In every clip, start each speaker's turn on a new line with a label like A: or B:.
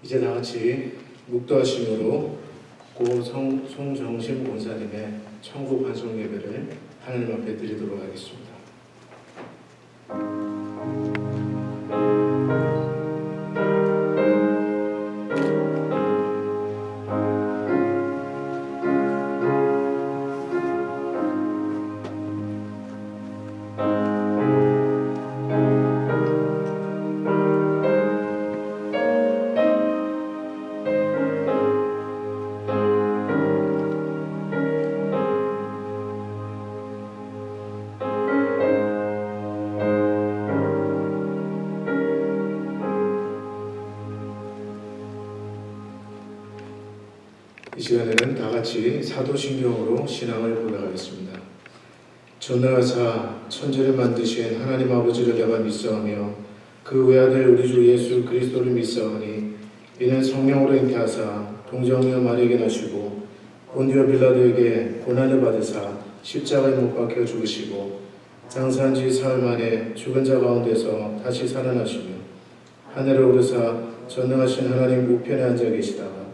A: 이제 다같이 묵도하심으로 고 송정심 권사님의 천국 환송 예배를 하나님 앞에 드리도록 하겠습니다. 이 시간에는 다같이 사도신경으로 신앙을 고백하겠습니다. 전능하사 천지를 만드신 하나님 아버지를 내가 믿사오며 그 외아들 우리 주 예수 그리스도를 믿사오니 이는 성령으로 잉태하사 동정녀 마리아에게 나시고 본디오 빌라도에게 고난을 받으사 십자가에 못 박혀 죽으시고 장사한 지 사흘 만에 죽은 자 가운데서 다시 살아나시며 하늘에 오르사 전능하신 하나님 우편에 앉아 계시다가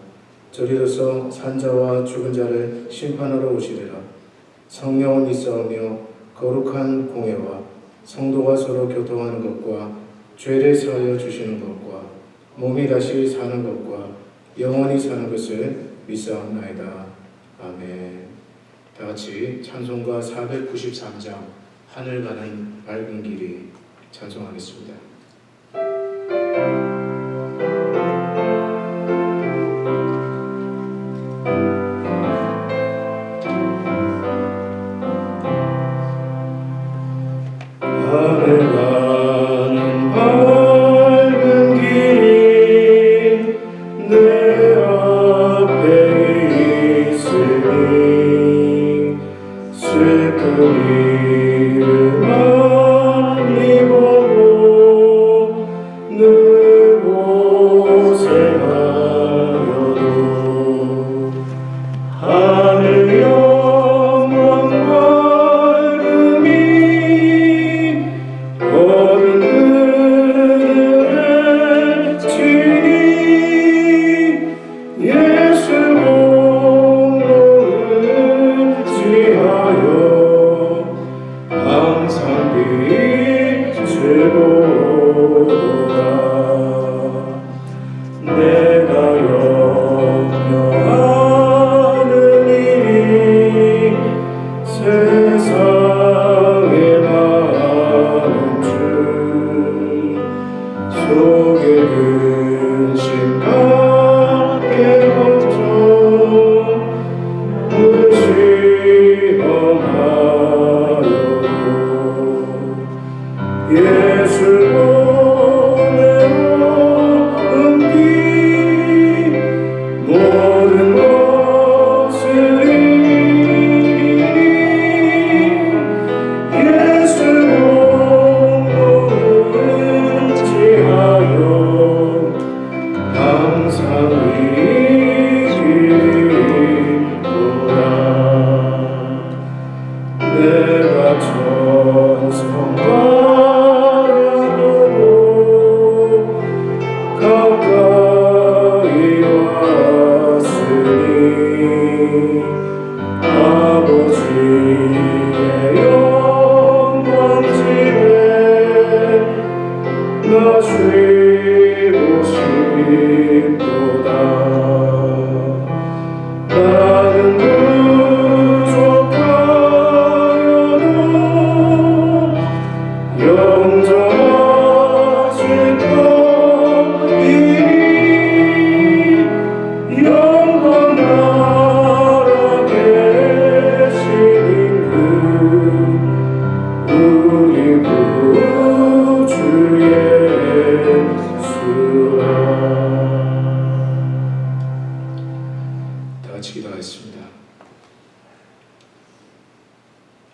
A: 저리로서 산자와 죽은 자를 심판하러 오시리라. 성령을 믿사오며 거룩한 공회와 성도가 서로 교통하는 것과 죄를 사하여 주시는 것과 몸이 다시 사는 것과 영원히 사는 것을 믿사옵나이다. 아멘. 다같이 찬송가 493장 하늘 가는 밝은 길이 찬송하겠습니다.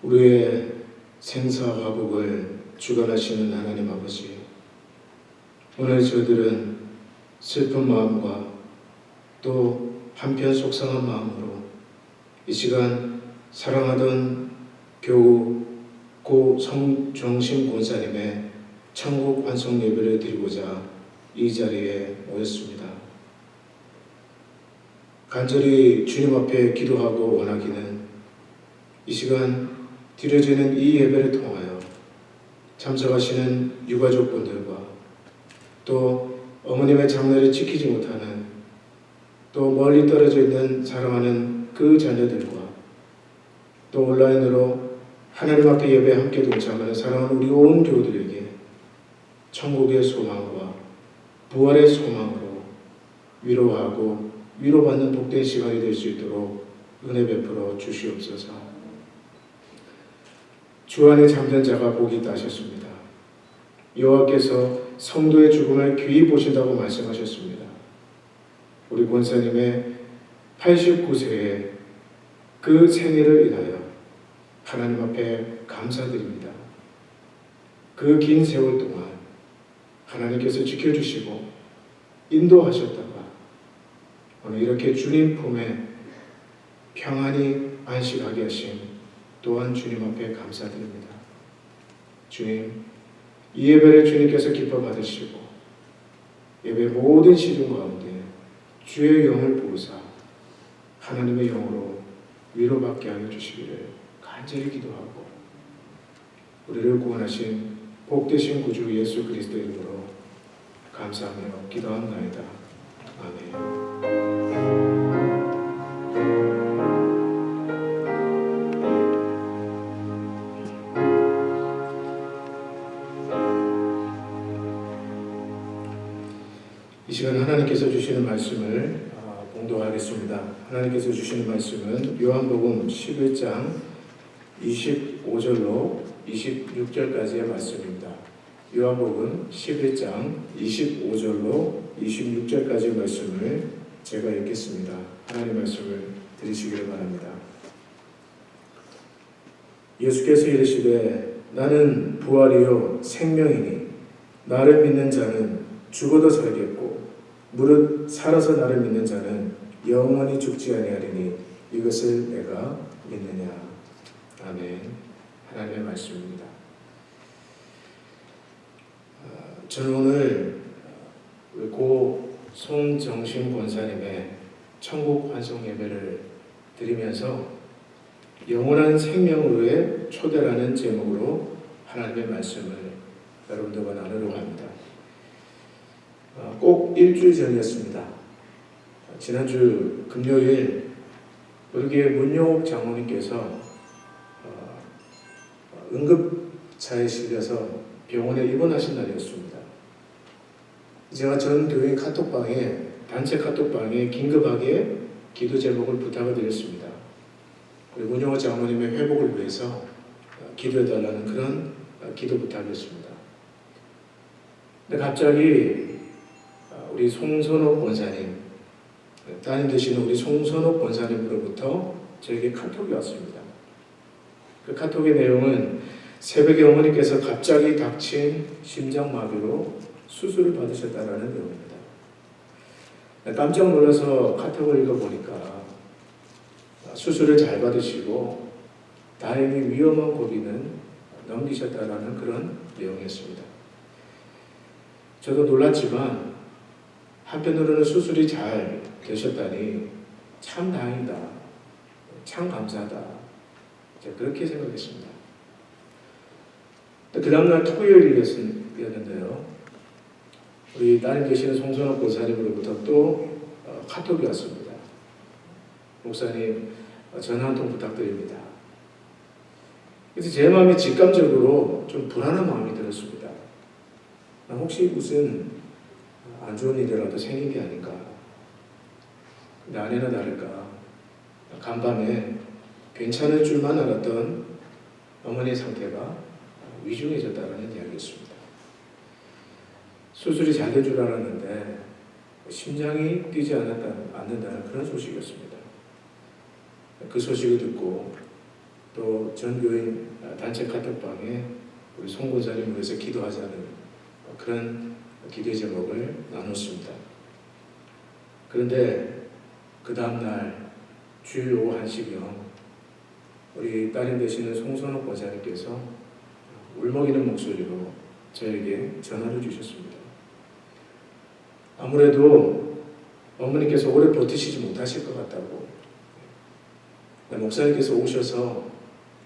A: 우리의 생사화복을 주관하시는 하나님 아버지, 오늘 저희들은 슬픈 마음과 또 한편 속상한 마음으로 이 시간 사랑하던 교우 고 송정심 권사님의 천국 환송 예배를 드리고자 이 자리에 모였습니다. 간절히 주님 앞에 기도하고 원하기는 이 시간 드려지는 이 예배를 통하여 참석하시는 유가족분들과 또 어머님의 장례를 지키지 못하는 또 멀리 떨어져 있는 사랑하는 그 자녀들과 또 온라인으로 하나님 앞에 예배에 함께 동참하는 사랑하는 우리 온 교우들에게 천국의 소망과 부활의 소망으로 위로하고 위로받는 복된 시간이 될 수 있도록 은혜 베풀어 주시옵소서. 주 안에 잠든 자가 복이 있다 하셨습니다. 여호와께서 성도의 죽음을 귀히 보신다고 말씀하셨습니다. 우리 권사님의 89세의 그 생애를 인하여 하나님 앞에 감사드립니다. 그 긴 세월 동안 하나님께서 지켜주시고 인도하셨다가 오늘 이렇게 주님 품에 평안히 안식하게 하신 또한 주님 앞에 감사드립니다. 주님, 이 예배를 주님께서 기뻐 받으시고 예배 모든 시중 가운데 주의 영을 부으사 하나님의 영으로 위로받게 하여 주시기를 간절히 기도하고 우리를 구원하신 복되신 구주 예수 그리스도의 이름으로 감사하며 기도합나이다. 아멘. 이 시간 하나님께서 주시는 말씀을 봉독하겠습니다. 하나님께서 주시는 말씀은 요한복음 11장 25절로 26절까지의 말씀입니다. 요한복음 11장 25절로 26절까지의 말씀을 제가 읽겠습니다. 하나님의 말씀을 들으시기를 바랍니다. 예수께서 이르시되 나는 부활이요 생명이니 나를 믿는 자는 죽어도 살겠고 무릇 살아서 나를 믿는 자는 영원히 죽지 아니하리니 이것을 내가 믿느냐. 아멘. 하나님의 말씀입니다. 저는 오늘 고 송정신 권사님의 천국 환송 예배를 드리면서 영원한 생명으로의 초대라는 제목으로 하나님의 말씀을 여러분들과 나누려고 합니다. 꼭 일주일 전이었습니다. 지난주 금요일 우리 교회 문용옥 장로님께서 응급차에 실려서 병원에 입원하신 날이었습니다. 제가 전 교회 카톡방에 단체 카톡방에 긴급하게 기도 제목을 부탁을 드렸습니다. 우리 문용옥 장로님의 회복을 위해서 기도해달라는 그런 기도 부탁이었습니다. 근데 갑자기 우리 송선옥 권사님, 따님 되시는 우리 송선옥 권사님으로부터 저에게 카톡이 왔습니다. 그 카톡의 내용은 새벽에 어머니께서 갑자기 닥친 심장마비로 수술을 받으셨다는 내용입니다. 깜짝 놀라서 카톡을 읽어보니까 수술을 잘 받으시고 다행히 위험한 고비는 넘기셨다는 그런 내용이었습니다. 저도 놀랐지만 한편으로는 수술이 잘 되셨다니 참 다행이다, 참 감사하다, 그렇게 생각했습니다. 그 다음날 토요일이었는데요. 우리 따님 되시는 송선옥 권사님으로부터 또 카톡이 왔습니다. 목사님, 전화 한 통 부탁드립니다. 그래서 제 마음이 직감적으로 좀 불안한 마음이 들었습니다. 혹시 무슨 안 좋은 일이라도 생긴 게 아닌가. 근데 아니나 다를까 간밤에 괜찮을 줄만 알았던 어머니의 상태가 위중해졌다는 이야기였습니다. 수술이 잘 된 줄 알았는데 심장이 뛰지 않는다는 그런 소식이었습니다. 그 소식을 듣고 또 전교인 단체 카톡방에 우리 송 권사님을 위해서 기도하자는 그런 기도의 제목을 나눴습니다. 그런데 그 다음날 주일 오후 1시경 우리 따님 되시는 송선옥 권사님께서 울먹이는 목소리로 저에게 전화를 주셨습니다. 아무래도 어머니께서 오래 버티시지 못하실 것 같다고 목사님께서 오셔서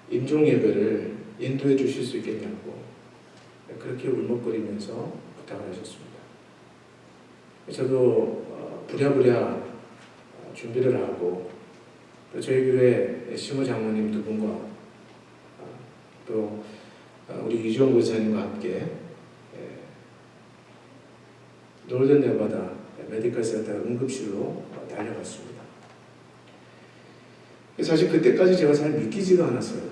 A: 임종 예배를 인도해 주실 수 있겠냐고 그렇게 울먹거리면서 부탁을 하셨습니다. 저도 부랴부랴 준비를 하고 또 저희 교회 시모 장로님 두 분과 또 우리 이주원 권사님과 함께 노르던 네바다 메디컬 센터 응급실로 달려갔습니다. 사실 그때까지 제가 잘 믿기지가 않았어요.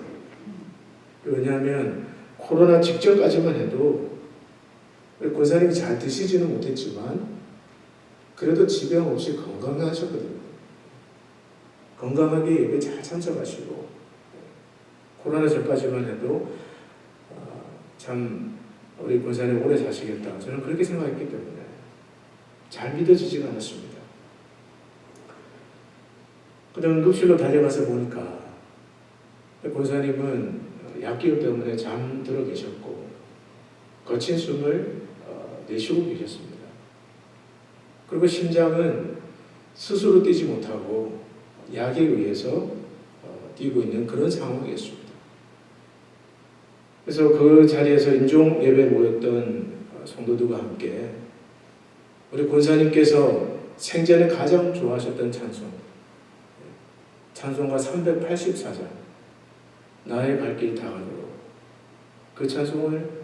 A: 왜냐하면 코로나 직전까지만 해도 권사님이 잘 드시지는 못했지만 그래도 지병 없이 건강하셨거든요. 건강하게 예배 잘 참석하시고 코로나 전까지만 해도 참 우리 권사님 오래 사시겠다 저는 그렇게 생각했기 때문에 잘 믿어지지가 않았습니다. 그다음 응급실로 달려가서 보니까 권사님은 약기후 때문에 잠들어 계셨고 거친 숨을 내쉬고 계셨습니다. 그리고 심장은 스스로 뛰지 못하고 약에 의해서 뛰고 있는 그런 상황이었습니다. 그래서 그 자리에서 임종 예배에 모였던 성도들과 함께 우리 권사님께서 생전에 가장 좋아하셨던 찬송가 384장 나의 발길 다가도록 그 찬송을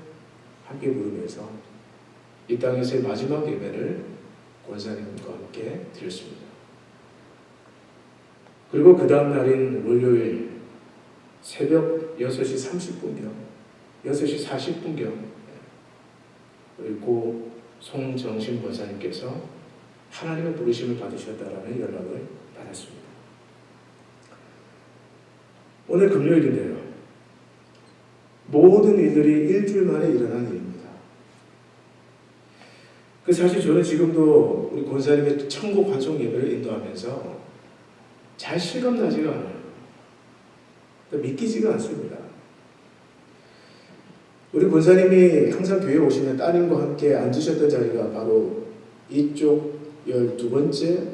A: 함께 부르면서 이 땅에서의 마지막 예배를 권사님과 함께 드렸습니다. 그리고 그 다음 날인 월요일 새벽 6시 30분경 6시 40분경 그리고 송정신 권사님께서 하나님의 부르심을 받으셨다라는 연락을 받았습니다. 오늘 금요일인데요. 모든 일들이 일주일 만에 일어난 일입니다. 사실 저는 지금도 우리 권사님의 천국 환송 예배를 인도하면서 잘 실감나지가 않아요. 믿기지가 않습니다. 우리 권사님이 항상 교회에 오시면 따님과 함께 앉으셨던 자리가 바로 이쪽 12번째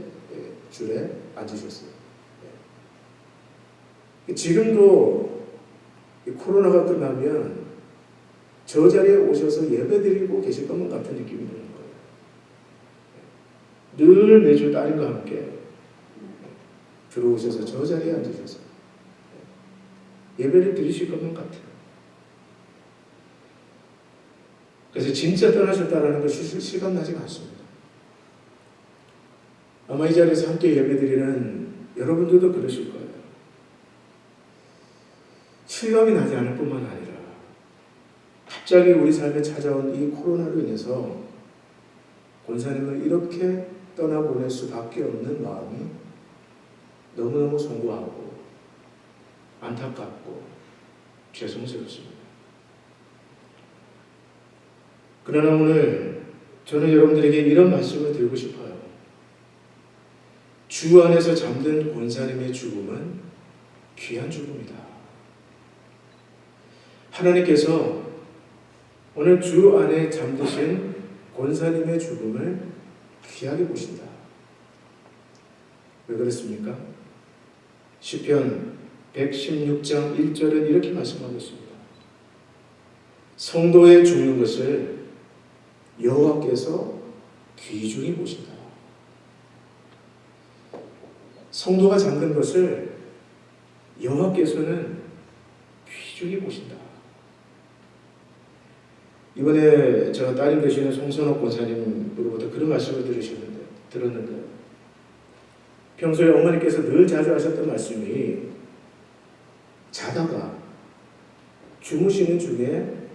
A: 줄에 앉으셨어요. 지금도 코로나가 끝나면 저 자리에 오셔서 예배드리고 계실 것만 같은 느낌이 드는 거예요. 늘 매주 딸과 함께 들어오셔서 저 자리에 앉으셔서 예배를 드리실 것만 같아요. 그래서 진짜 떠나셨다는 것이 실감나지가 않습니다. 아마 이 자리에서 함께 예배드리는 여러분들도 그러실 거예요. 실감이 나지 않을 뿐만 아니라 갑자기 우리 삶에 찾아온 이 코로나로 인해서 권사님을 이렇게 떠나보낼 수밖에 없는 마음이 너무너무 송구하고 안타깝고 죄송스럽습니다. 그러나 오늘 저는 여러분들에게 이런 말씀을 드리고 싶어요. 주 안에서 잠든 권사님의 죽음은 귀한 죽음이다. 하나님께서 오늘 주 안에 잠드신 권사님의 죽음을 귀하게 보신다. 왜 그렇습니까? 시편 116장 1절은 이렇게 말씀하고 있습니다. 성도의 죽는 것을 여호와께서 귀중히 보신다. 성도가 잠든 것을 여호와께서는 귀중히 보신다. 이번에 제가 따님 되시는 송선옥 권사님으로부터 그런 말씀을 들었는데 평소에 어머니께서 늘 자주 하셨던 말씀이 자다가 주무시는 중에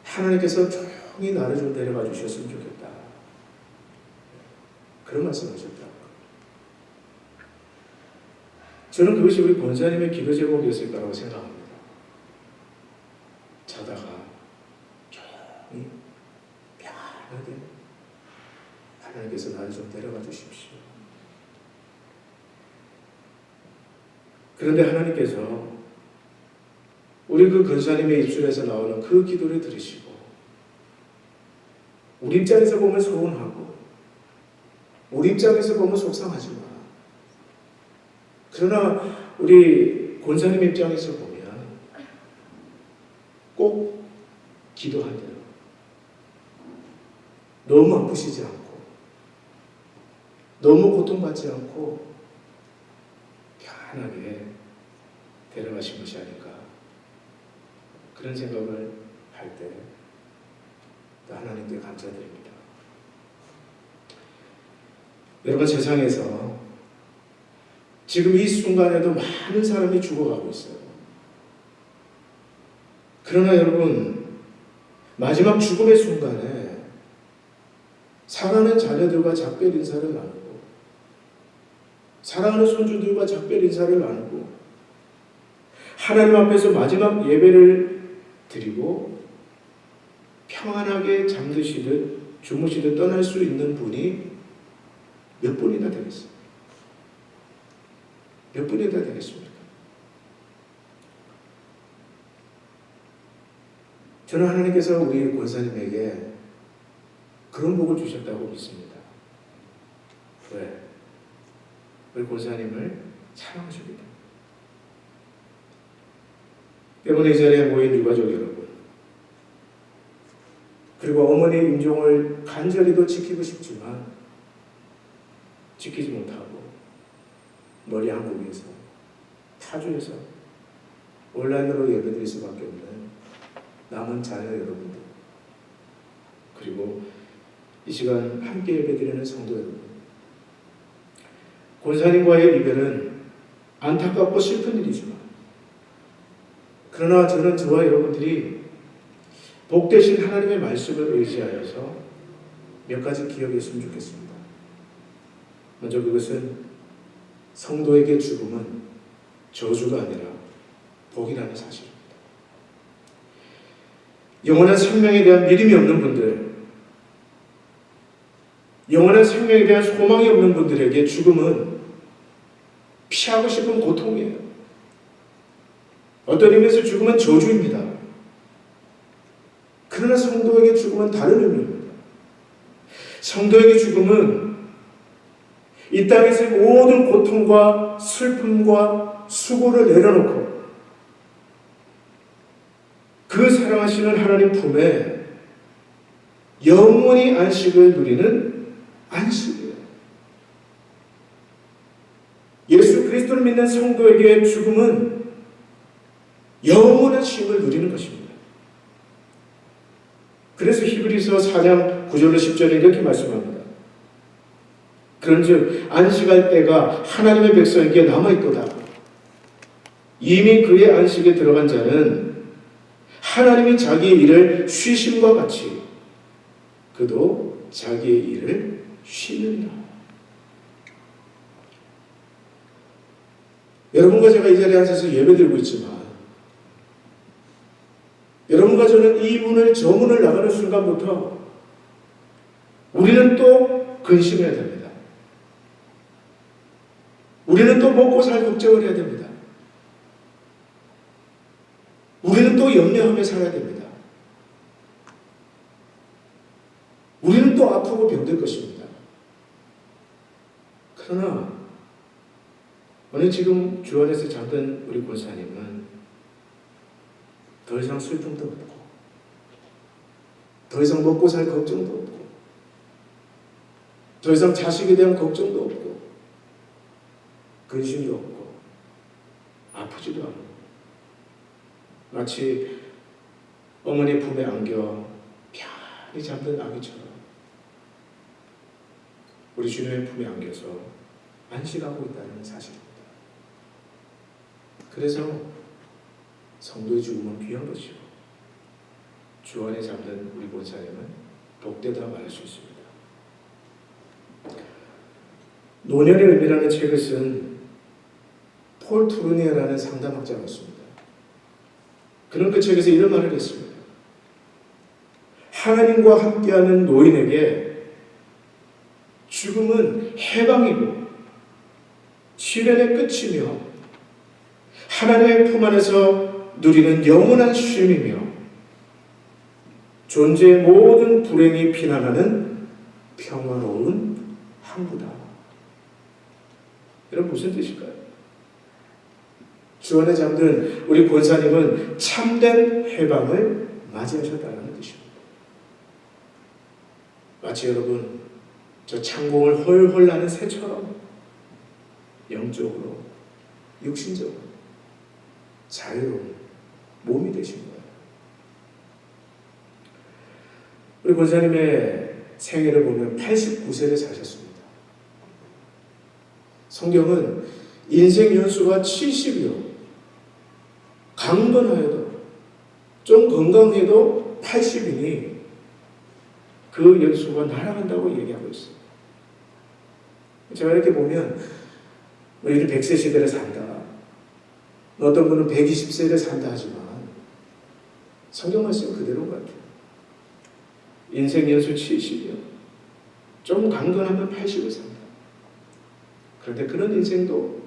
A: 하나님께서 조용히 나를 좀 데려가 주셨으면 좋겠다. 그런 말씀을 하셨더라고요. 저는 그것이 우리 권사님의 기도 제목이었을 거라고 생각합니다. 자다가 조용히 편하게 하나님께서 나를 좀 데려가 주십시오. 그런데 하나님께서 우리 그 권사님의 입술에서 나오는 그 기도를 들으시고 우리 입장에서 보면 서운하고 우리 입장에서 보면 속상하지만, 그러나 우리 권사님 입장에서 보면 꼭 기도한 대로 너무 아프시지 않고 너무 고통받지 않고 편하게 데려가신 것이 아닐까, 그런 생각을 할 때 하나님께 감사드립니다. 여러분, 세상에서 지금 이 순간에도 많은 사람이 죽어가고 있어요. 그러나 여러분, 마지막 죽음의 순간에 사랑하는 자녀들과 작별 인사를 나누고, 사랑하는 손주들과 작별 인사를 나누고, 하나님 앞에서 마지막 예배를 드리고 평안하게 잠드시듯 주무시듯 떠날 수 있는 분이 몇 분이나 되겠습니까? 몇 분이나 되겠습니까? 저는 하나님께서 우리 권사님에게 그런 복을 주셨다고 믿습니다. 왜? 우리 권사님을 사랑하시기 때문에 이 자리에 모인 유가족 여러분, 그리고 어머니 임종을 간절히도 지키고 싶지만 지키지 못하고 멀리 한국에서, 타주에서 온라인으로 예배드릴 수밖에 없는 남은 자녀 여러분들, 그리고 이 시간 함께 예배드리는 성도 여러분, 권사님과의 이별은 안타깝고 슬픈 일이지만, 그러나 저는 저와 여러분들이 복되신 하나님의 말씀을 의지하여서 몇 가지 기억했으면 좋겠습니다. 먼저 그것은 성도에게 죽음은 저주가 아니라 복이라는 사실입니다. 영원한 생명에 대한 믿음이 없는 분들, 영원한 생명에 대한 소망이 없는 분들에게 죽음은 피하고 싶은 고통이에요. 어떤 의미에서 죽음은 저주입니다. 그러나 성도에게 죽음은 다른 의미입니다. 성도에게 죽음은 이 땅에서의 모든 고통과 슬픔과 수고를 내려놓고 그 사랑하시는 하나님 품에 영원히 안식을 누리는 안식이에요. 예수 그리스도를 믿는 성도에게 죽음은 영원한 쉼을 누리는 것입니다. 그래서 히브리서 4장 9절로 10절에 이렇게 말씀합니다. 그런즉 안식할 때가 하나님의 백성에게 남아있도다. 이미 그의 안식에 들어간 자는 하나님이 자기의 일을 쉬심과 같이 그도 자기의 일을 쉬느니라. 여러분과 제가 이 자리에 앉아서 예배드리고 있지만, 여러분과 저는 이 문을, 저 문을 나가는 순간부터 우리는 또 근심해야 됩니다. 우리는 또 먹고 살 걱정을 해야 됩니다. 우리는 또 염려하며 살아야 됩니다. 우리는 또 아프고 병들 것입니다. 그러나 오늘 지금 주 안에서 잠든 우리 권사님은 더 이상 슬픔도 없고, 더 이상 먹고 살 걱정도 없고, 더 이상 자식에 대한 걱정도 없고, 근심도 없고, 아프지도 않고, 마치 어머니 품에 안겨 편히 잠든 아기처럼 우리 주님의 품에 안겨서 안식하고 있다는 사실입니다. 그래서 성도의 죽음은 귀한 것이고 주 안에 잠든 우리 권사님은 복되다 말할 수 있습니다. 노년의 의미라는 책을 쓴 폴 투르니에라는 상담학자가 있습니다. 그는 그 책에서 이런 말을 했습니다. 하나님과 함께하는 노인에게 죽음은 해방이고 시련의 끝이며 하나님의 품 안에서 누리는 영원한 쉼이며 존재의 모든 불행이 피난하는 평화로운 항구다. 여러분 무슨 뜻일까요? 주 안에 잠든 우리 권사님은 참된 해방을 맞이하셨다는 뜻입니다. 마치 여러분 저 창공을 헐헐 나는 새처럼 영적으로 육신적으로 자유로운 몸이 되신 거예요. 우리 권사님의 생애를 보면 89세를 사셨습니다. 성경은 인생 연수가 70이요. 강건하여도 좀 건강해도 80이니 그 연수가 날아간다고 얘기하고 있어요. 제가 이렇게 보면 우리는 100세 시대를 산다. 어떤 분은 120세를 산다 하지만 성경 말씀 그대로인 것 같아요. 인생 연수 70이요. 좀 강건하면 80을 산다. 그런데 그런 인생도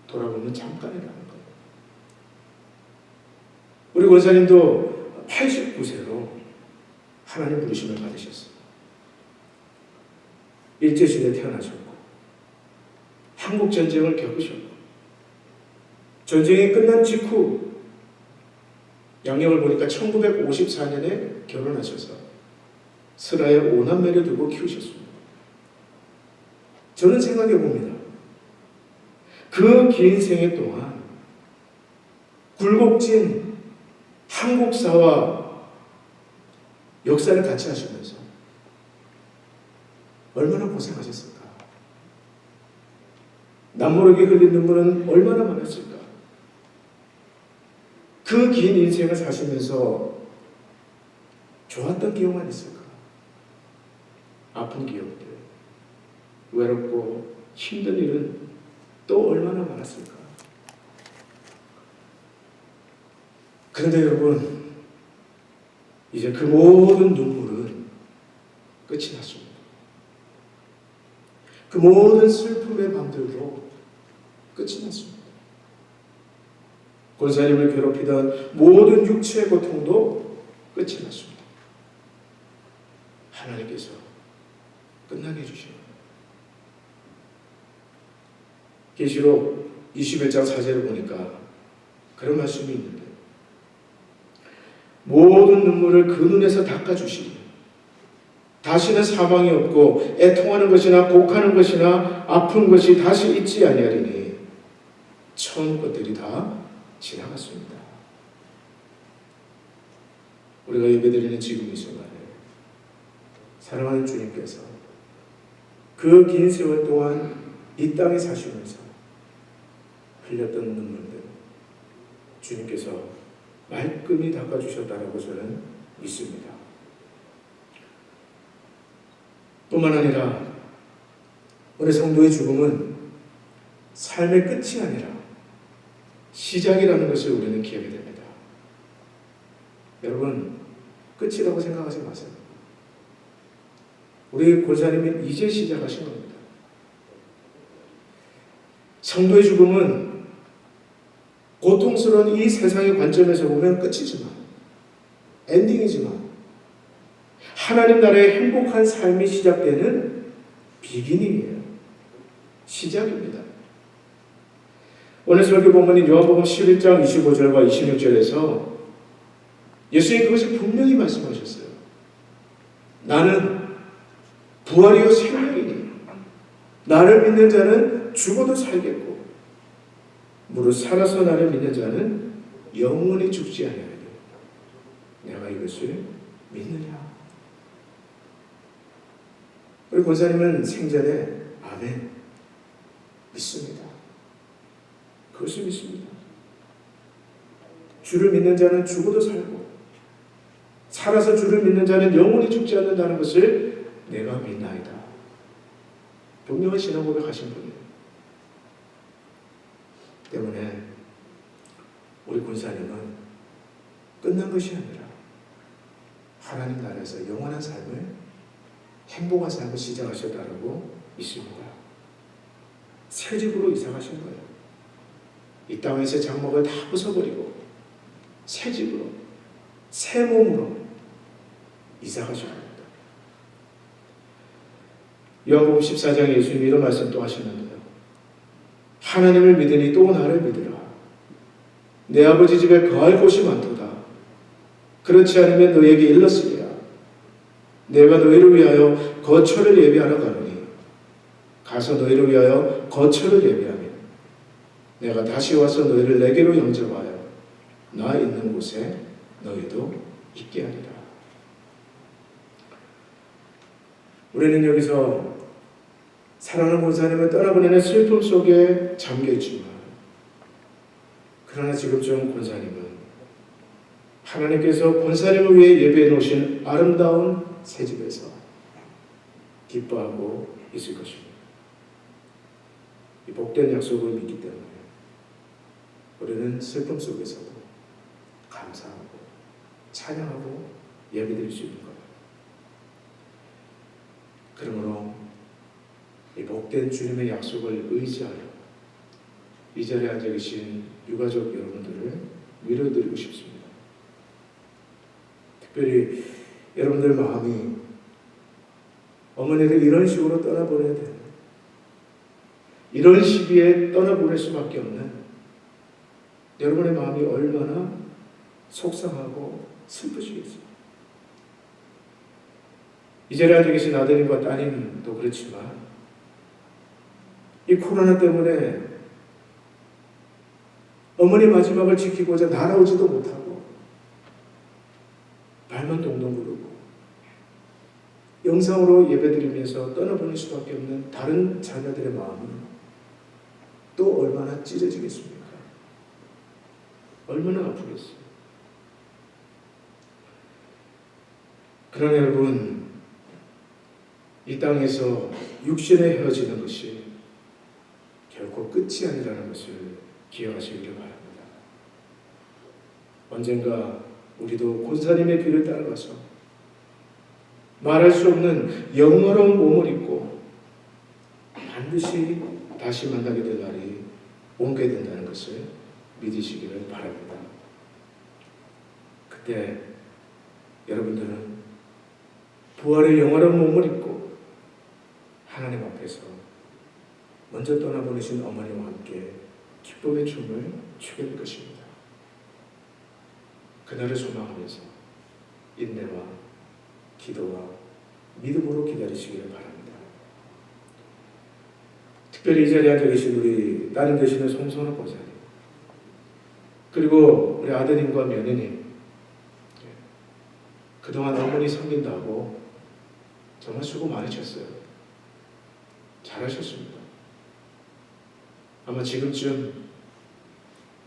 A: 돌아보면 잠깐이라는 거예요. 우리 권사님도 89세로 하나님 부르심을 받으셨어요. 일제시대에 태어나셨고 한국전쟁을 겪으셨고 전쟁이 끝난 직후 양력을 보니까 1954년에 결혼하셔서 슬하에 5남매를 두고 키우셨습니다. 저는 생각해 봅니다. 그 긴 생애 동안 굴곡진 한국사와 역사를 같이 하시면서 얼마나 고생하셨을까? 남모르게 흘린 눈물은 얼마나 많았을까? 그 긴 인생을 사시면서 좋았던 기억만 있을까? 아픈 기억들, 외롭고 힘든 일은 또 얼마나 많았을까? 그런데 여러분, 이제 그 모든 눈물은 끝이 났습니다. 그 모든 슬픔의 밤들도 끝이 났습니다. 권사님을 괴롭히던 모든 육체의 고통도 끝이 났습니다. 하나님께서 끝나게 해주시는 거예요. 계시록 21장 4절을 보니까 그런 말씀이 있는데 모든 눈물을 그 눈에서 닦아주시니 다시는 사망이 없고 애통하는 것이나 곡하는 것이나 아픈 것이 다시 있지 아니하리니 처음 것들이 다 지나갔습니다. 우리가 예배드리는 지금 이 순간에 사랑하는 주님께서 그 긴 세월 동안 이 땅에 사시면서 흘렸던 눈물들 주님께서 말끔히 닦아주셨다라고 저는 믿습니다. 뿐만 아니라 우리 성도의 죽음은 삶의 끝이 아니라 시작이라는 것을 우리는 기억해야 됩니다. 여러분, 끝이라고 생각하지 마세요. 우리 권사님은 이제 시작하신 겁니다. 성도의 죽음은 고통스러운 이 세상의 관점에서 보면 끝이지만, 엔딩이지만, 하나님 나라의 행복한 삶이 시작되는 비기닝이에요. 시작입니다. 오늘 설교 본문인 요한복음 11장 25절과 26절에서 예수님 그것을 분명히 말씀하셨어요. 나는 부활이요 생명이니 나를 믿는 자는 죽어도 살겠고 무릇 살아서 나를 믿는 자는 영원히 죽지 아니하리니 내가 이것을 믿느냐. 우리 권사님은 생전에 아멘 믿습니다. 그것을 믿습니다. 주를 믿는 자는 죽어도 살고 살아서 주를 믿는 자는 영원히 죽지 않는다는 것을 내가 믿나이다. 분명한 신앙 고백하신 분이에요. 때문에 우리 권사님은 끝난 것이 아니라 하나님 나라에서 영원한 삶을 행복한 삶을 시작하셨다고 믿습니다. 새 집으로 이사 가신 거예요. 이 땅에서 장막을 다 부숴버리고 새 집으로 새 몸으로 이사 가신 겁니다. 요한복음 14장에 예수님이 이런 말씀 또 하시는데요. 하나님을 믿으니 또 나를 믿으라. 내 아버지 집에 거할 곳이 많도다. 그렇지 않으면 너에게 일렀으리라. 내가 너희를 위하여 거처를 예비하러 가노니 가서 너희를 위하여 거처를 예비하면 내가 다시 와서 너희를 내게로 영접하여 나 있는 곳에 너희도 있게 하리라. 우리는 여기서 사랑하는 권사님을 떠나보내는 슬픔 속에 잠겨있지만, 그러나 지금쯤 권사님은 하나님께서 권사님을 위해 예배해 놓으신 아름다운 새 집에서 기뻐하고 있을 것입니다. 이 복된 약속을 믿기 때문에 우리는 슬픔 속에서도 감사하고 찬양하고 예배드릴 수 있는 거예요. 그러므로 이 복된 주님의 약속을 의지하여 이 자리에 앉아 계신 유가족 여러분들을 위로드리고 싶습니다. 특별히 여러분들 마음이 어머니를 이런 식으로 떠나보내야 되는, 이런 시기에 떠나보낼 수밖에 없는 여러분의 마음이 얼마나 속상하고 슬프시겠어요. 이 자리에 앉아 계신 아드님과 따님도 그렇지만 이 코로나 때문에 어머니 마지막을 지키고자 날아오지도 못하고 발만 동동 구르고 영상으로 예배드리면서 떠나보낼 수밖에 없는 다른 자녀들의 마음은 또 얼마나 찢어지겠습니까? 얼마나 아프겠어요. 그러나 여러분, 이 땅에서 육신에 헤어지는 것이 결코 끝이 아니라는 것을 기억하시기를 바랍니다. 언젠가 우리도 권사님의 뒤를 따라가서 말할 수 없는 영원한 몸을 입고 반드시 다시 만나게 될 날이 오게 된다는 것을 믿으시기를 바랍니다. 그때 여러분들은 부활의 영원한 몸을 입고 하나님 앞에서 먼저 떠나보내신 어머니와 함께 기쁨의 춤을 추게 될 것입니다. 그날을 소망하면서 인내와 기도와 믿음으로 기다리시기를 바랍니다. 특별히 이 자리에 앉아 계신 우리 따님 되시는 송선호 권사님, 그리고 우리 아드님과 며느님, 그동안 어머니 섬긴다고 정말 수고 많으셨어요. 잘하셨습니다. 아마 지금쯤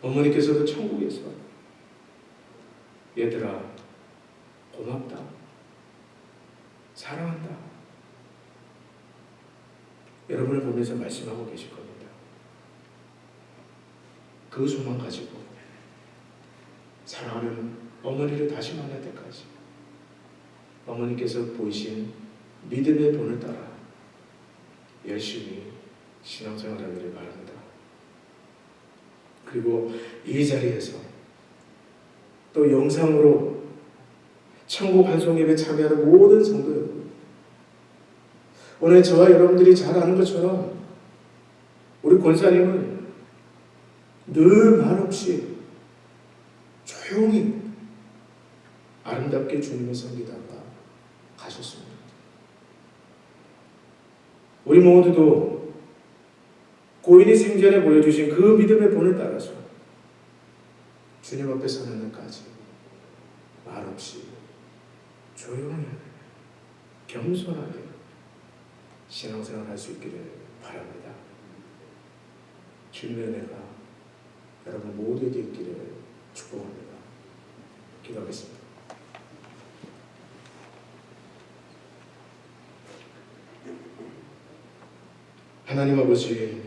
A: 어머니께서도 천국에서 얘들아 고맙다, 사랑한다, 여러분을 보면서 말씀하고 계실 겁니다. 그 소망 가지고 사랑하는 어머니를 다시 만날 때까지 어머니께서 보이신 믿음의 본을 따라 열심히 신앙생활하기를 바랍니다. 그리고 이 자리에서 또 영상으로 천국 환송예배 참여하는 모든 성도 여러분, 오늘 저와 여러분들이 잘 아는 것처럼 우리 권사님은 늘 말없이 조용히 아름답게 주님을 섬기다가 가셨습니다. 우리 모두도 고인이 생전에 보여주신 그 믿음의 본을 따라서 주님 앞에 서는 날까지 말없이 조용히 겸손하게 신앙생활 할 수 있기를 바랍니다. 주님의 은혜가 여러분 모두에게 있기를 축복합니다. 기도하겠습니다. 하나님 아버지,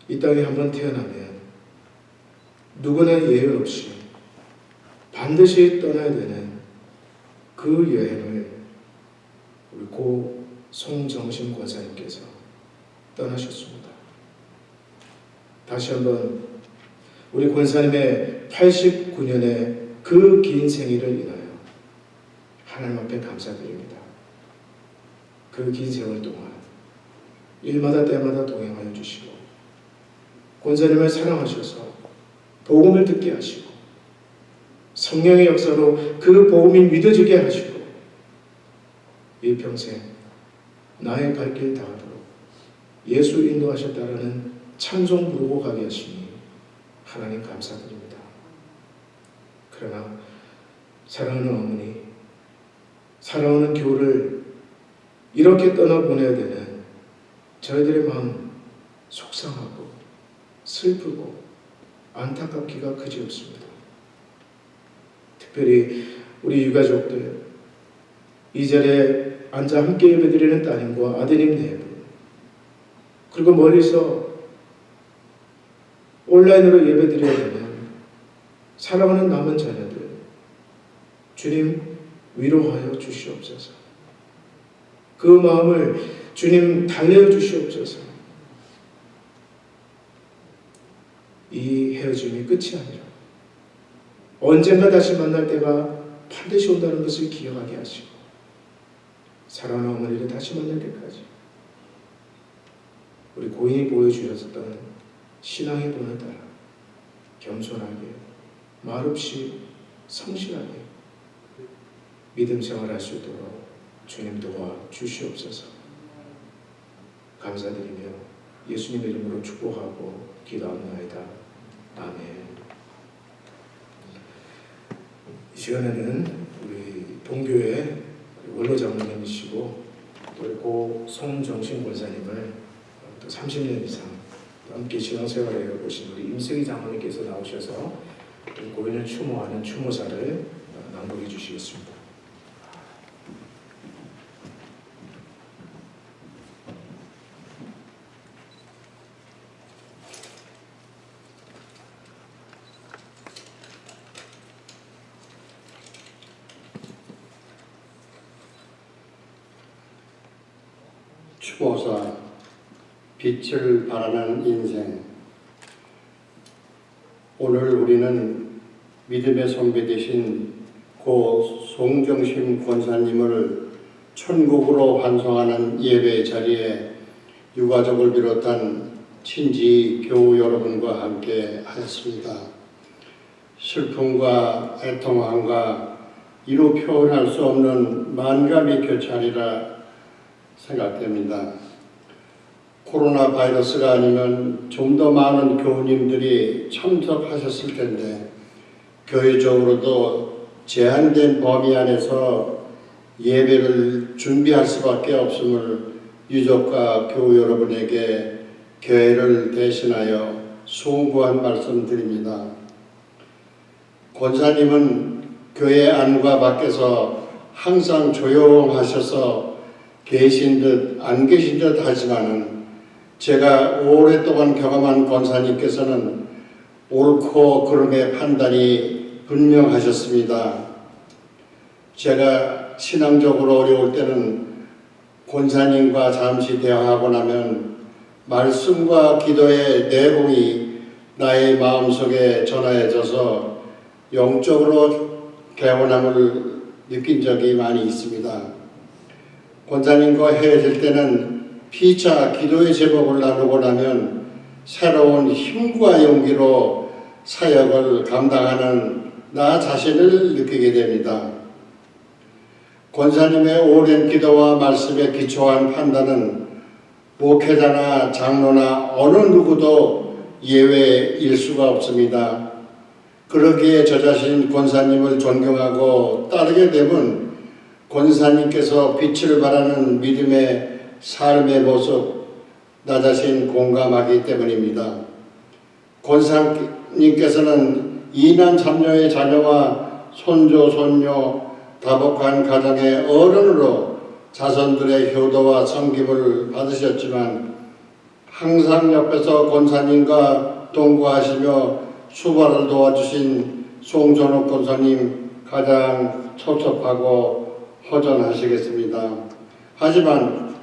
A: 이 땅에 한번 태어나면 누구나 예외 없이 반드시 떠나야 되는 그 여행을 우리 고 송정신 권사님께서 떠나셨습니다. 다시 한번 우리 권사님의 89년의 그 긴 생일을 인하여 하나님 앞에 감사드립니다. 그 긴 세월 동안 일마다 때마다 동행하여 주시고 권사님을 사랑하셔서 복음을 듣게 하시고 성령의 역사로 그 복음이 믿어지게 하시고 일평생 나의 갈 길 다하도록 예수 인도하셨다라는 찬송 부르고 가게 하시니 하나님 감사드립니다. 그러나 사랑하는 어머니, 사랑하는 교우를 이렇게 떠나보내야 되는 저희들의 마음 속상하고 슬프고 안타깝기가 그지없습니다. 특별히 우리 유가족들, 이 자리에 앉아 함께 예배드리는 따님과 아드님 네 분, 그리고 멀리서 온라인으로 예배드려야 되는 사랑하는 남은 자녀들, 주님 위로하여 주시옵소서. 그 마음을 주님 달래어 주시옵소서. 이 헤어짐이 끝이 아니라 언젠가 다시 만날 때가 반드시 온다는 것을 기억하게 하시고 사랑하는 어머니를 다시 만날 때까지 우리 고인이 보여주셨던 신앙의 본을 따라 겸손하게 말없이 성실하게 믿음 생활할 수 있도록 주님 도와 주시옵소서. 감사드리며 예수님의 이름으로 축복하고 기도합나이다. 아멘. 이 시간에는 우리 동교회 원로 장로님이시고 또 고 송정신 권사님을 또 30년 이상 함께 신앙생활을 해오신 우리 임승희 장로님께서 나오셔서 고인을 추모하는 추모사를 낭독해 주시겠습니다.
B: 추모사 빛을 발하는 인생. 오늘 우리는 믿음의 선배 되신 고 송정심 권사님을 천국으로 환송하는 예배 자리에 유가족을 비롯한 친지 교우 여러분과 함께 하였습니다. 슬픔과 애통함과 이루 표현할 수 없는 만감이 교차하리라 생각됩니다. 코로나 바이러스가 아니면 좀 더 많은 교우님들이 참석하셨을 텐데 교회적으로도 제한된 범위 안에서 예배를 준비할 수밖에 없음을 유족과 교우 여러분에게 교회를 대신하여 송구한 말씀드립니다. 권사님은 교회 안과 밖에서 항상 조용하셔서 계신 듯 안 계신 듯 하지만은 제가 오랫동안 경험한 권사님께서는 옳고 그름의 판단이 분명하셨습니다. 제가 신앙적으로 어려울 때는 권사님과 잠시 대화하고 나면 말씀과 기도의 내용이 나의 마음속에 전하여져서 영적으로 개운함을 느낀 적이 많이 있습니다. 권사님과 헤어질 때는 피차 기도의 제목을 나누고 나면 새로운 힘과 용기로 사역을 감당하는 나 자신을 느끼게 됩니다. 권사님의 오랜 기도와 말씀에 기초한 판단은 목회자나 장로나 어느 누구도 예외일 수가 없습니다. 그러기에 저 자신 권사님을 존경하고 따르게 되면 권사님께서 빛을 발하는 믿음의 삶의 모습 나 자신 공감하기 때문입니다. 권사님께서는 이난 삼녀의 자녀와 손주 손녀 다복한 가정의 어른으로 자손들의 효도와 섬김을 받으셨지만 항상 옆에서 권사님과 동거하시며 수발을 도와주신 송전옥 권사님 가장 섭섭하고 허전하시겠습니다. 하지만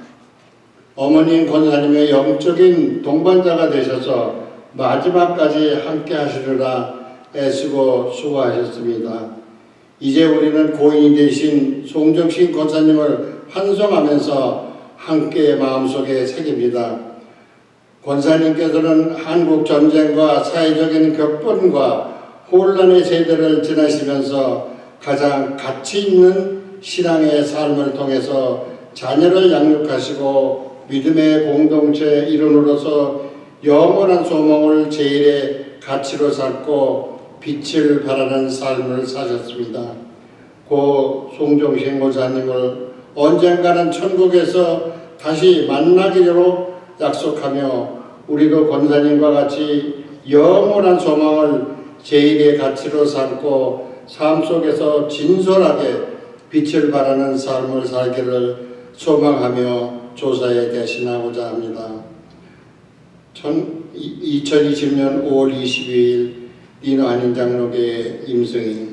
B: 어머님 권사님의 영적인 동반자가 되셔서 마지막까지 함께 하시느라 애쓰고 수고하셨습니다. 이제 우리는 고인이 되신 송정신 권사님을 환송하면서 함께 마음속에 새깁니다. 권사님께서는 한국 전쟁과 사회적인 격변과 혼란의 세대를 지나시면서 가장 가치 있는 신앙의 삶을 통해서 자녀를 양육하시고 믿음의 공동체 일원으로서 영원한 소망을 제일의 가치로 삼고 빛을 발하는 삶을 사셨습니다. 고 송종신 목사님을 언젠가는 천국에서 다시 만나기로 약속하며 우리도 권사님과 같이 영원한 소망을 제일의 가치로 삼고 삶 속에서 진솔하게 빛을 발하는 삶을 살기를 소망하며 조사에 대신하고자 합니다. 2020년 5월 22일 인어 한인장로교회 임승희.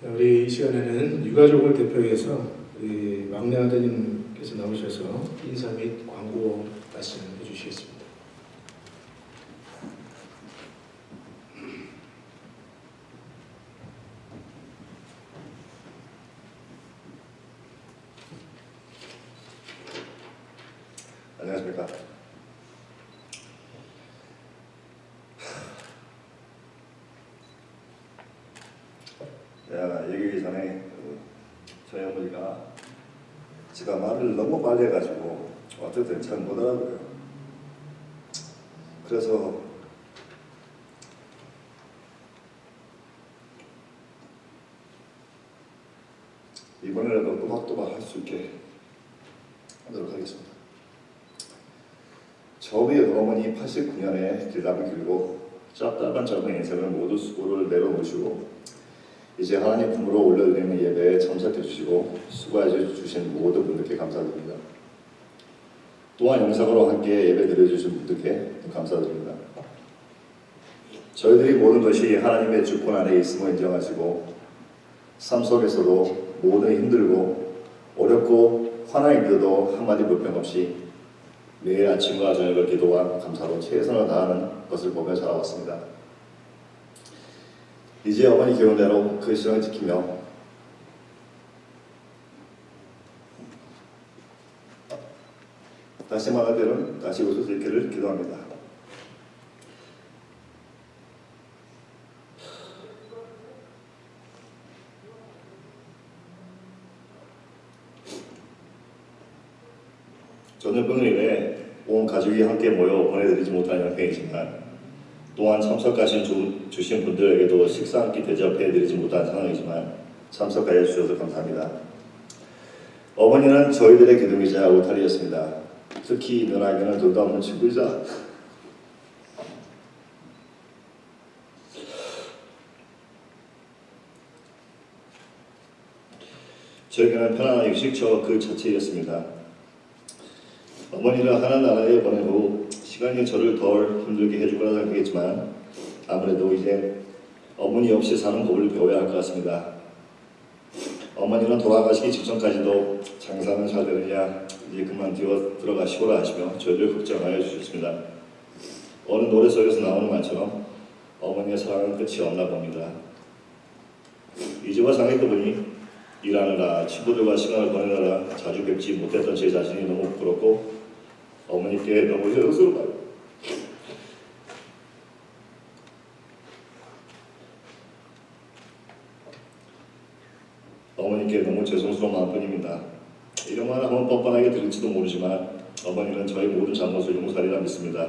A: 우리 이 시간에는 유가족을 대표해서 우리 막내 아드님께서 나오셔서 인사 및 광고 말씀해 주시겠습니다.
C: 안녕하십니까. 얘기 전에 저희 어머니가 제가 말을 너무 빨리 해가지고 어쨌든 잘 못 알아들어요. 그래서 이번에라도 또박또박 할 수 있게 하도록 하겠습니다. 저희 어머니 89년에 길답을 길고 짧다만 짧은 인생을 모두 수고를 내려놓으시고 이제 하나님 품으로 올려드리는 예배에 참석해 주시고 수고해 주신 모든 분들께 감사드립니다. 또한 영상으로 함께 예배 드려주신 분들께 감사드립니다. 저희들이 모든 것이 하나님의 주권 안에 있음을 인정하시고 삶 속에서도 모든 힘들고 어렵고 화나는 일도 한마디 불평 없이 매일 아침과 저녁을 기도와 감사로 최선을 다하는 것을 보며 자라왔습니다. 이제 어머니 교훈대로 그 시간을 지키며 다시 말할 때는 다시 웃을 수 있기를 기도합니다. 저는 평일에 온 가족이 함께 모여 보내드리지 못한 형편이지만 또한 참석하신 주신 분들에게도 식사 한 끼 대접해드리지 못한 상황이지만 참석하여 주셔서 감사합니다. 어머니는 저희들의 기둥이자 울타리였습니다. 특히 누나에게는 둘도 없는 친구이자 저에게는 편안한 휴식처 그 자체였습니다. 어머니를 하나님 나라에 보낸 후 시간이 저를 덜 힘들게 해줄 거라 생각했지만 아무래도 이제 어머니 없이 사는 법을 배워야 할 것 같습니다. 어머니는 돌아가시기 직전까지도 장사는 잘 되느냐 이제 그만 들어가시고라 하시며 저희를 걱정하여 주셨습니다. 어느 노래 속에서 나오는 말처럼 어머니의 사랑은 끝이 없나 봅니다. 이제와 생각해보니 일하느라 친구들과 시간을 보내느라 자주 뵙지 못했던 제 자신이 너무 부끄럽고 어머니께 너무 죄송스러워요. 어머니께 너무 죄송스러운 마음뿐입니다. 이런 말 한번 뻔뻔하게 들을지도 모르지만 어머니는 저희 모든 잘못을 용서하리라 믿습니다.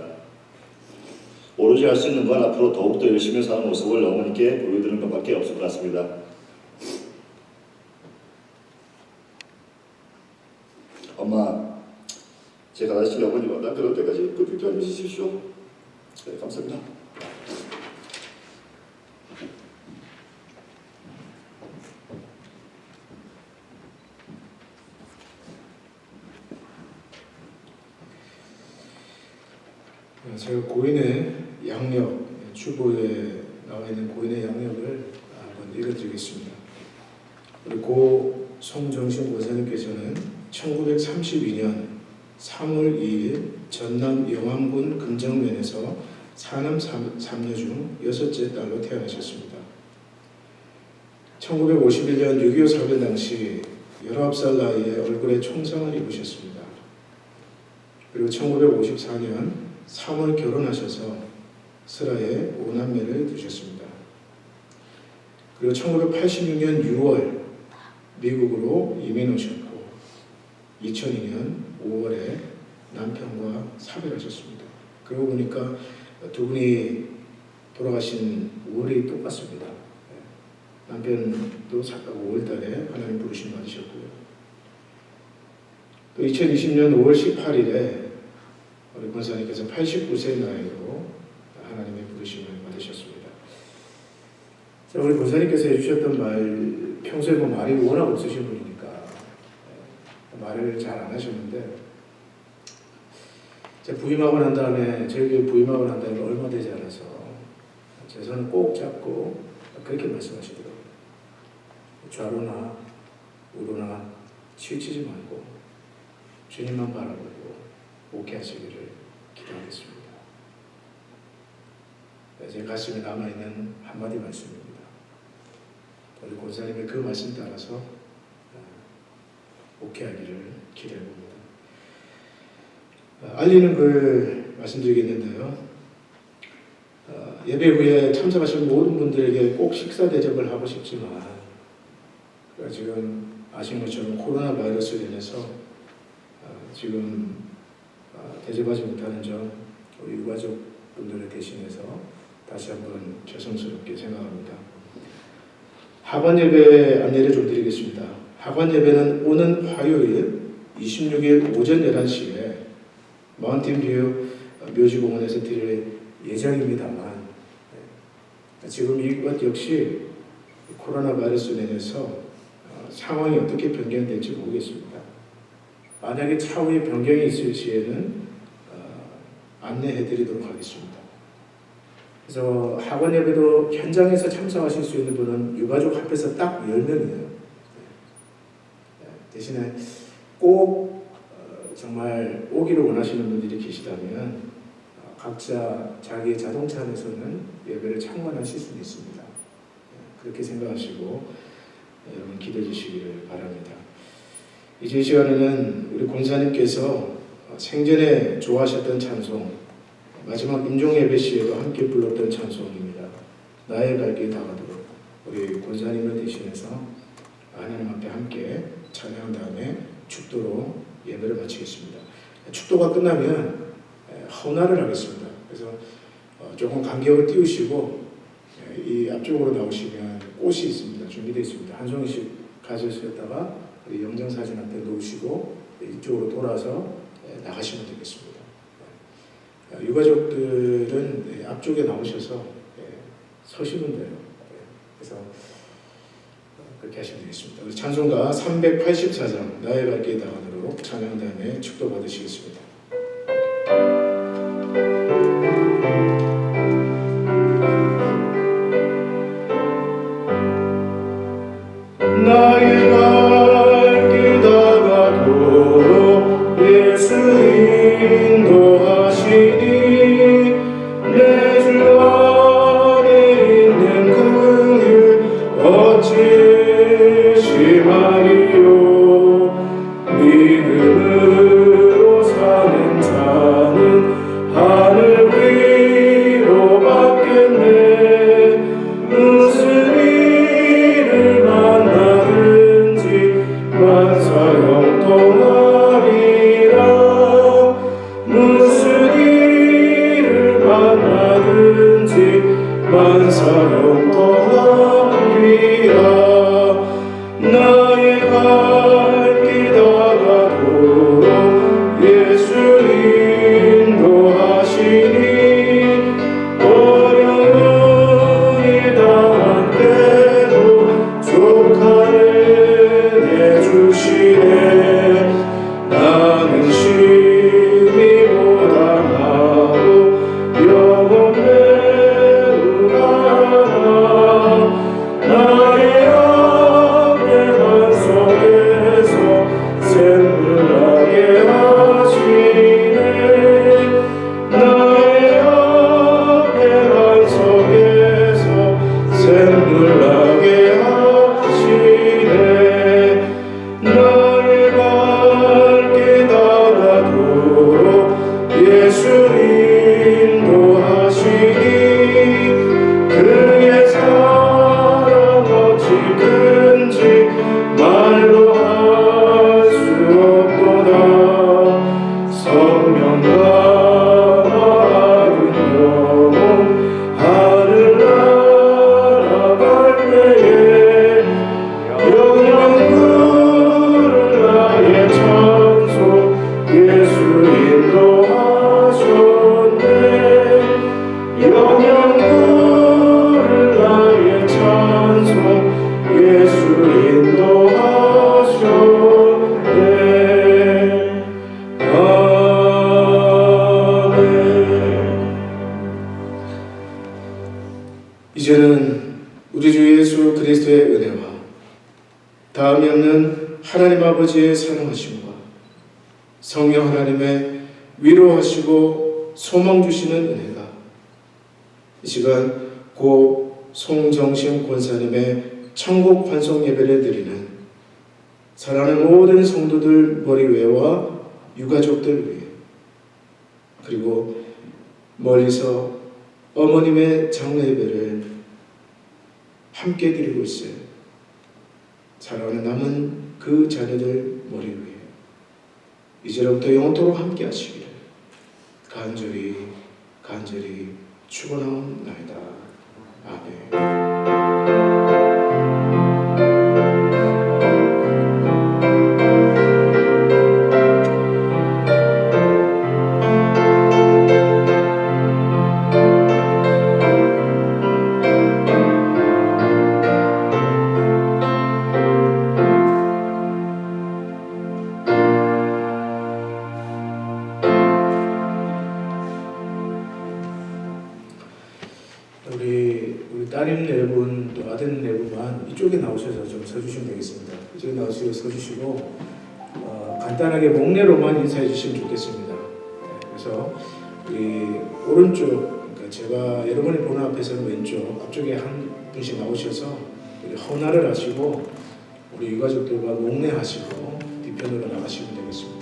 C: 오로지 할 수 있는 건 앞으로 더욱더 열심히 사는 모습을 어머니께 보여드리는 것밖에 없을 것 같습니다. 엄마, 제가 다시 어머니 만나 그럴 때까지 그 불편해 주십시오. 네, 감사합니다.
A: 제가 고인의 양력, 추보에 나와 있는 고인의 양력을 한번 읽어드리겠습니다. 우리 고 송정신 고사님께서는 1932년 3월 2일 전남 영암군 금정면에서 4남 3녀 중 6째 딸로 태어나셨습니다. 1951년 6.25 사변 당시 19살 나이에 얼굴에 총상을 입으셨습니다. 그리고 1954년 3월 결혼하셔서 슬하에 5남매를 두셨습니다. 그리고 1986년 6월 미국으로 이민 오셨고 2002년 5월에 남편과 사별하셨습니다. 그러고 보니까 두 분이 돌아가신 월이 똑같습니다. 남편도 5월 달에 하나님 부르심 받으셨고요. 또 2020년 5월 18일에 우리 권사님께서 89세 나이로 하나님의 부르심을 받으셨습니다. 자, 우리 권사님께서 해주셨던 말, 평소에 뭐 말이 워낙 없으신 분이니까 말을 잘 안 하셨는데, 제가 부임하고 난 다음에, 저희 교회 부임하고 난 다음에 얼마 되지 않아서 제 손을 꼭 잡고 그렇게 말씀하시더라고요. 좌로나 우로나 치우치지 말고 주님만 바라보고 목회하시기를 기도하겠습니다. 제 가슴에 남아있는 한마디 말씀입니다. 우리 권사님의 그 말씀 따라서 목회하기를 기대해봅니다. 알리는 글 말씀드리겠는데요. 예배 후에 참석하신 모든 분들에게 꼭 식사 대접을 하고 싶지만 지금 아시는 것처럼 코로나 바이러스로 인해서 지금 대접하지 못하는 점 우리 유가족 분들을 대신해서 다시 한번 죄송스럽게 생각합니다. 하관 예배 안내를 좀 드리겠습니다. 하관 예배는 오는 화요일 26일 오전 11시에 마운틴뷰 묘지공원에서 드릴 예정입니다만 지금 이것 역시 코로나 바이러스로 인해서 상황이 어떻게 변경될지 모르겠습니다. 만약에 차후에 변경이 있을 시에는 안내해 드리도록 하겠습니다. 그래서 학원 예배도 현장에서 참석하실 수 있는 분은 유가족 앞에서 딱 10명이에요. 대신에 꼭 정말 오기를 원하시는 분들이 계시다면 각자 자기의 자동차 안에서는 예배를 참관하실 수는 있습니다. 그렇게 생각하시고 여러분 기도해 주시기를 바랍니다. 이제 이 시간에는 우리 권사님께서 생전에 좋아하셨던 찬송, 마지막 임종 예배 시에도 함께 불렀던 찬송입니다. 나의 갈 길 다가도록 우리 권사님을 대신해서 하나님 앞에 함께 찬양한 다음에 축도로 예배를 마치겠습니다. 축도가 끝나면 헌화를 하겠습니다. 그래서 조금 간격을 띄우시고 이 앞쪽으로 나오시면 꽃이 있습니다. 준비되어 있습니다. 한 송이씩 가져오셨다가 우리 영정사진 앞에 놓으시고 이쪽으로 돌아서 나가시면 되겠습니다. 유가족들은 앞쪽에 나오셔서 서시면 돼요. 그래서 그렇게 하시면 되겠습니다. 찬송가 384장 나의 갈 길 다가도록 찬양 다음에 축도 받으시겠습니다. 나의 갈 길 다가도록 예수 인도하시니 내 주 안에 있는 그 길 어찌 심하리요. 믿음으로 사는 자는 하늘 위로 받겠네. 무슨 일을 만나든지 만사형통하리라. 무슨 일을 만나든지 만사형통하리라. 나의 갈 길 다가도록 예수 인도하시니 어려운 일 당할 때도 족하네 내주시네. 나는 심히 고단하고 영혼 매우 가난하니 이제는 우리 주 예수 그리스도의 은혜와 다음이 없는 하나님 아버지의 사랑하심과 성령 하나님의 위로하시고 소망 주시는 은혜가 이 시간 고 송정신 권사님의 천국 환송 예배를 드리는 사랑하는 모든 성도들 머리 위와 유가족들 위해 그리고 멀리서 어머님의 장례 예배를 함께 드리고 있어요. 사랑하는 남은 그 자녀들 머리 위에 이제로부터 영원토록 함께 하시기를 간절히 축원하옵나이다. 아멘. 우리 따님 네 분, 또 아들 네 분만 이쪽에 나오셔서 좀 서주시면 되겠습니다. 이쪽에 나오셔서 서주시고 간단하게 목례로만 인사해 주시면 좋겠습니다. 네, 그래서 우리 오른쪽, 그러니까 제가 여러분이 보는 앞에서는 왼쪽, 앞쪽에 한 분씩 나오셔서 우리 헌화를 하시고 우리 유가족들과 목례하시고 뒤편으로 나가시면 되겠습니다.